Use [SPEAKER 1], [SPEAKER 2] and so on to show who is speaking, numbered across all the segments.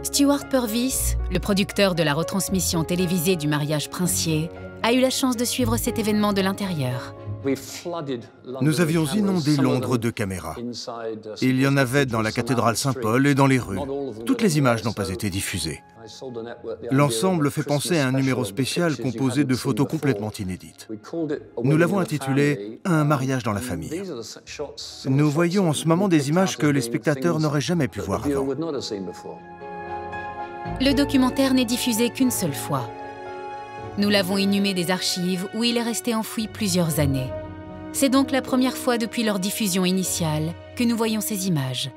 [SPEAKER 1] Stewart Purvis, le producteur de la retransmission télévisée du mariage princier, a eu la chance de suivre cet événement de l'intérieur.
[SPEAKER 2] Nous avions inondé Londres de caméras. Il y en avait dans la cathédrale Saint-Paul et dans les rues. Toutes les images n'ont pas été diffusées. L'ensemble fait penser à un numéro spécial composé de photos complètement inédites. Nous l'avons intitulé « Un mariage dans la famille ». Nous voyons en ce moment des images que les spectateurs n'auraient jamais pu voir avant.
[SPEAKER 1] Le documentaire n'est diffusé qu'une seule fois. Nous l'avons inhumé des archives où il est resté enfoui plusieurs années. C'est donc la première fois depuis leur diffusion initiale que nous voyons ces images.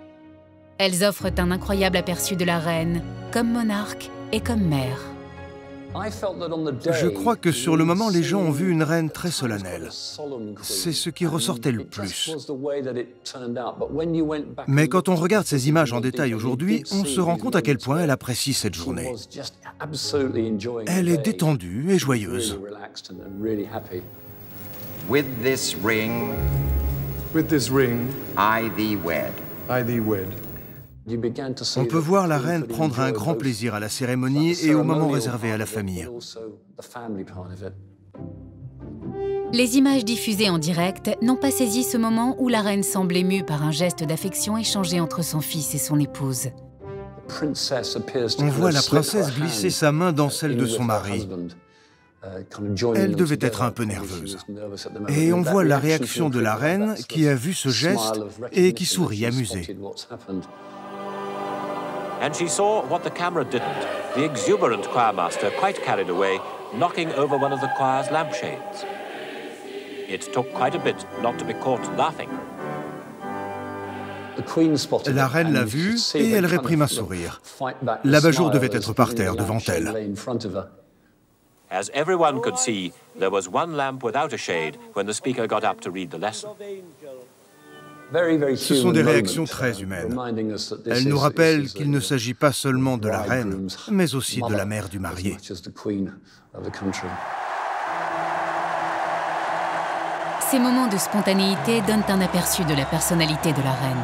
[SPEAKER 1] Elles offrent un incroyable aperçu de la reine, comme monarque et comme mère.
[SPEAKER 2] Je crois que sur le moment, les gens ont vu une reine très solennelle. C'est ce qui ressortait le plus. Mais quand on regarde ces images en détail aujourd'hui, on se rend compte à quel point elle apprécie cette journée. Elle est détendue et joyeuse.
[SPEAKER 3] With this ring, I thee wed.
[SPEAKER 2] On peut voir la reine prendre un grand plaisir à la cérémonie et au moment réservé à la famille.
[SPEAKER 1] Les images diffusées en direct n'ont pas saisi ce moment où la reine semble émue par un geste d'affection échangé entre son fils et son épouse.
[SPEAKER 2] On voit la princesse glisser sa main dans celle de son mari. Elle devait être un peu nerveuse. Et on voit la réaction de la reine qui a vu ce geste et qui sourit amusée.
[SPEAKER 4] And she saw what the camera didn't. The exuberant choirmaster, quite carried away, knocking over one of the choir's lampshades. It took quite a bit not to be caught laughing.
[SPEAKER 2] La reine l'a vu et elle réprime un sourire. L'abat-jour devait être par terre devant elle.
[SPEAKER 4] As everyone could see, there was one lamp without a shade when the speaker got up to read the lesson.
[SPEAKER 2] Ce sont des réactions très humaines. Elles nous rappellent qu'il ne s'agit pas seulement de la reine, mais aussi de la mère du marié.
[SPEAKER 1] Ces moments de spontanéité donnent un aperçu de la personnalité de la reine.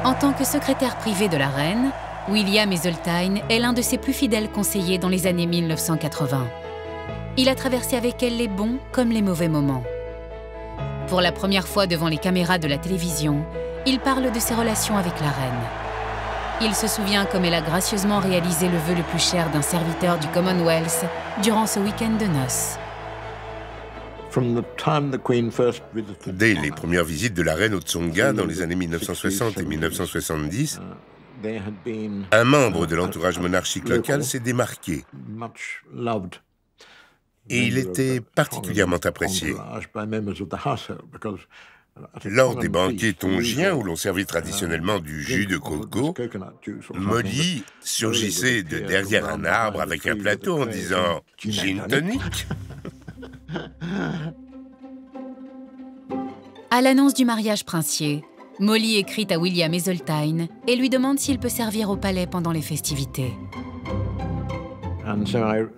[SPEAKER 1] En tant que secrétaire privé de la reine, William Heseltine est l'un de ses plus fidèles conseillers dans les années 1980. Il a traversé avec elle les bons comme les mauvais moments. Pour la première fois devant les caméras de la télévision, il parle de ses relations avec la reine. Il se souvient comme elle a gracieusement réalisé le vœu le plus cher d'un serviteur du Commonwealth durant ce week-end de noces.
[SPEAKER 5] Dès les premières visites de la reine au Tsonga dans les années 1960 et 1970, un membre de l'entourage monarchique local s'est démarqué. Et il était particulièrement apprécié. Lors des banquets tongiens où l'on servait traditionnellement du jus de coco, Molly surgissait de derrière un arbre avec un plateau en disant « Gin tonic ».
[SPEAKER 1] À l'annonce du mariage princier, Molly écrit à William Heseltine et lui demande s'il peut servir au palais pendant les festivités.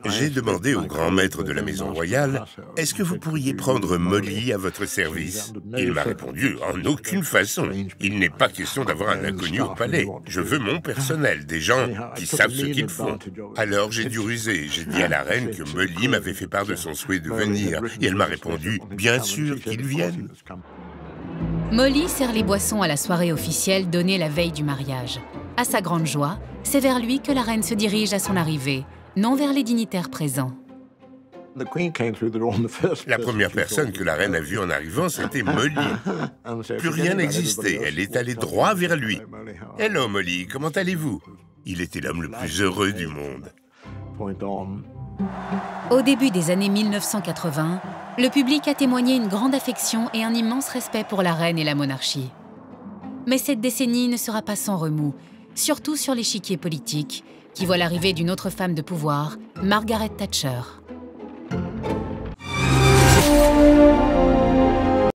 [SPEAKER 5] J'ai demandé au grand maître de la maison royale « Est-ce que vous pourriez prendre Molly à votre service ?» Il m'a répondu « En aucune façon. Il n'est pas question d'avoir un inconnu au palais. Je veux mon personnel, des gens qui savent ce qu'ils font. » Alors j'ai dû ruser. J'ai dit à la reine que Molly m'avait fait part de son souhait de venir. Et elle m'a répondu « Bien sûr qu'ils viennent. »
[SPEAKER 1] Molly sert les boissons à la soirée officielle donnée la veille du mariage. À sa grande joie, c'est vers lui que la reine se dirige à son arrivée, non vers les dignitaires présents.
[SPEAKER 5] La première personne que la reine a vue en arrivant, c'était Molly. Plus rien n'existait. Elle est allée droit vers lui. « Hello Molly, comment allez-vous » Il était l'homme le plus heureux du monde.
[SPEAKER 1] Au début des années 1980, le public a témoigné une grande affection et un immense respect pour la reine et la monarchie. Mais cette décennie ne sera pas sans remous, surtout sur l'échiquier politique, qui voit l'arrivée d'une autre femme de pouvoir, Margaret Thatcher.